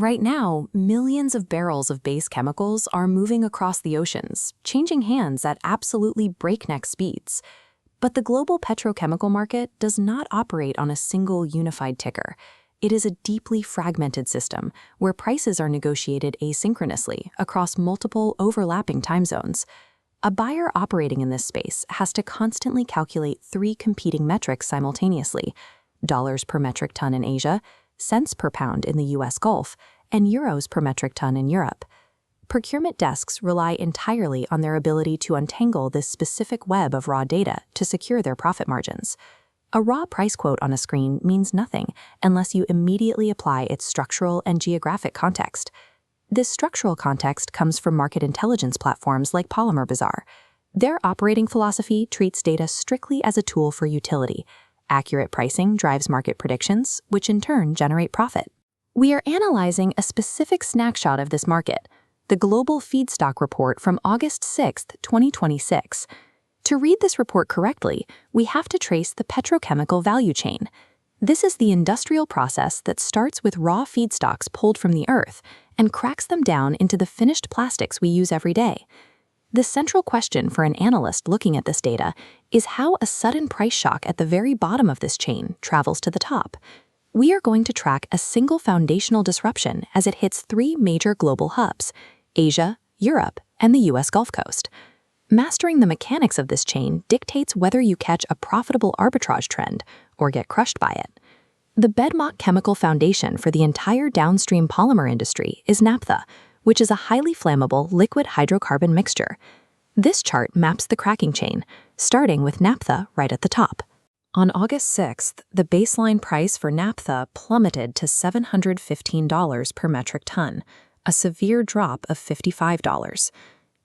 Right now, millions of barrels of base chemicals are moving across the oceans, changing hands at absolutely breakneck speeds. But the global petrochemical market does not operate on a single unified ticker. It is a deeply fragmented system where prices are negotiated asynchronously across multiple overlapping time zones. A buyer operating in this space has to constantly calculate three competing metrics simultaneously: dollars per metric ton in Asia, cents per pound in the US Gulf, and euros per metric ton in Europe. Procurement desks rely entirely on their ability to untangle this specific web of raw data to secure their profit margins. A raw price quote on a screen means nothing unless you immediately apply its structural and geographic context. This structural context comes from market intelligence platforms like Polymer Bazaar. Their operating philosophy treats data strictly as a tool for utility. Accurate pricing drives market predictions, which in turn generate profit. We are analyzing a specific snapshot of this market, the Global Feedstock Report from August 6, 2026. To read this report correctly, we have to trace the petrochemical value chain. This is the industrial process that starts with raw feedstocks pulled from the earth and cracks them down into the finished plastics we use every day. The central question for an analyst looking at this data is how a sudden price shock at the very bottom of this chain travels to the top. We are going to track a single foundational disruption as it hits three major global hubs: Asia, Europe, and the US Gulf Coast. Mastering the mechanics of this chain dictates whether you catch a profitable arbitrage trend or get crushed by it. The bedrock chemical foundation for the entire downstream polymer industry is naphtha, which is a highly flammable liquid hydrocarbon mixture. This chart maps the cracking chain, starting with naphtha right at the top. On August 6th, the baseline price for naphtha plummeted to $715 per metric ton, a severe drop of $55.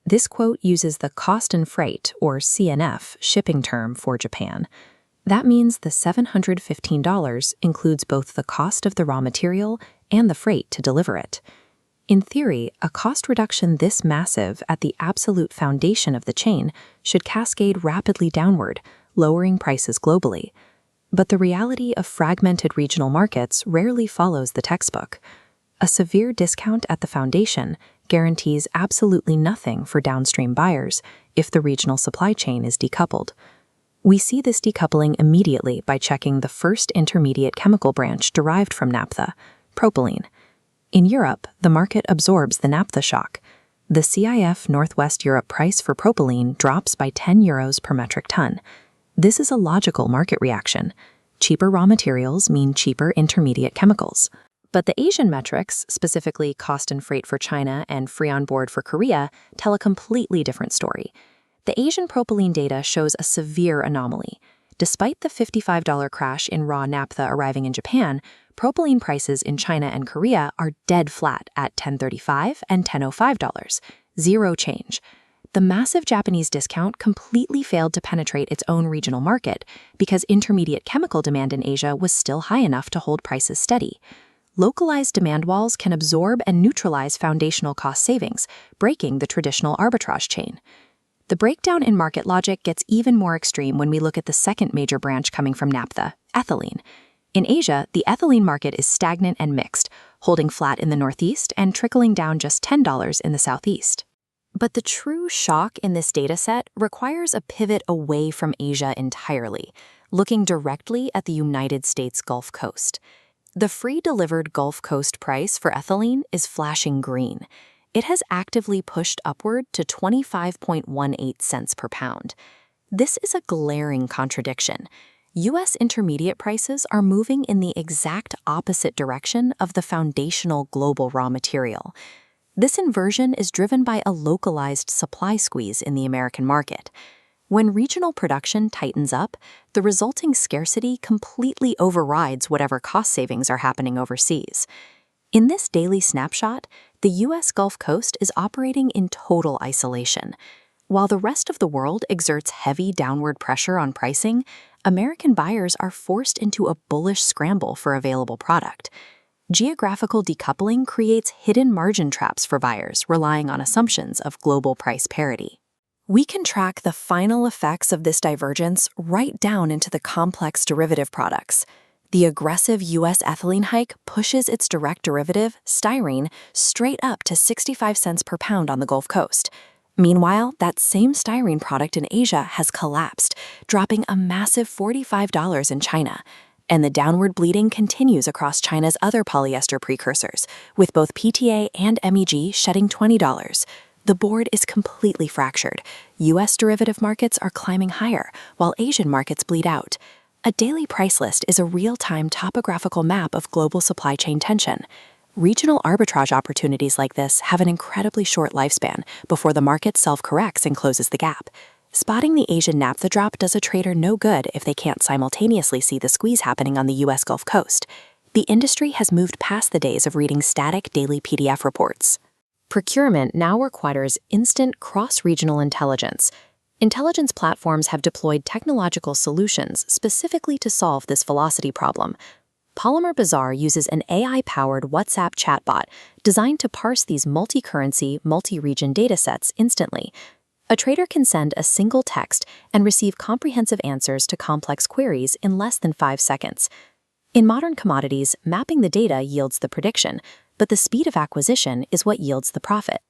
This quote uses the cost and freight, or CNF, shipping term for Japan. That means the $715 includes both the cost of the raw material and the freight to deliver it. In theory, a cost reduction this massive at the absolute foundation of the chain should cascade rapidly downward, lowering prices globally. But the reality of fragmented regional markets rarely follows the textbook. A severe discount at the foundation guarantees absolutely nothing for downstream buyers if the regional supply chain is decoupled. We see this decoupling immediately by checking the first intermediate chemical branch derived from naphtha, propylene. In Europe, the market absorbs the naphtha shock. The CIF Northwest Europe price for propylene drops by €10 per metric ton. This is a logical market reaction. Cheaper raw materials mean cheaper intermediate chemicals. But the Asian metrics, specifically cost and freight for China and free on board for Korea, tell a completely different story. The Asian propylene data shows a severe anomaly. Despite the $55 crash in raw naphtha arriving in Japan, propylene prices in China and Korea are dead flat at $10.35 and $10.05, zero change. The massive Japanese discount completely failed to penetrate its own regional market because intermediate chemical demand in Asia was still high enough to hold prices steady. Localized demand walls can absorb and neutralize foundational cost savings, breaking the traditional arbitrage chain. The breakdown in market logic gets even more extreme when we look at the second major branch coming from naphtha, ethylene. In Asia, the ethylene market is stagnant and mixed, holding flat in the northeast and trickling down just $10 in the southeast. But the true shock in this dataset requires a pivot away from Asia entirely, looking directly at the United States Gulf Coast. The free-delivered Gulf Coast price for ethylene is flashing green. It has actively pushed upward to 25.18 cents per pound. This is a glaring contradiction. U.S. intermediate prices are moving in the exact opposite direction of the foundational global raw material. This inversion is driven by a localized supply squeeze in the American market. When regional production tightens up, the resulting scarcity completely overrides whatever cost savings are happening overseas. In this daily snapshot, the U.S. Gulf Coast is operating in total isolation. While the rest of the world exerts heavy downward pressure on pricing, American buyers are forced into a bullish scramble for available product. Geographical decoupling creates hidden margin traps for buyers relying on assumptions of global price parity. We can track the final effects of this divergence right down into the complex derivative products. The aggressive U.S. ethylene hike pushes its direct derivative, styrene, straight up to 65 cents per pound on the Gulf Coast. Meanwhile, that same styrene product in Asia has collapsed, dropping a massive $45 in China. And the downward bleeding continues across China's other polyester precursors, with both PTA and MEG shedding $20. The board is completely fractured. U.S. derivative markets are climbing higher, while Asian markets bleed out. A daily price list is a real-time topographical map of global supply chain tension. Regional arbitrage opportunities like this have an incredibly short lifespan before the market self-corrects and closes the gap. Spotting the Asian Naphtha drop does a trader no good if they can't simultaneously see the squeeze happening on the U.S. Gulf Coast. The industry has moved past the days of reading static daily PDF reports. Procurement now requires instant cross-regional intelligence. Intelligence platforms have deployed technological solutions specifically to solve this velocity problem. Polymer Bazaar uses an AI-powered WhatsApp chatbot designed to parse these multi-currency, multi-region datasets instantly. A trader can send a single text and receive comprehensive answers to complex queries in less than 5 seconds. In modern commodities, mapping the data yields the prediction, but the speed of acquisition is what yields the profit.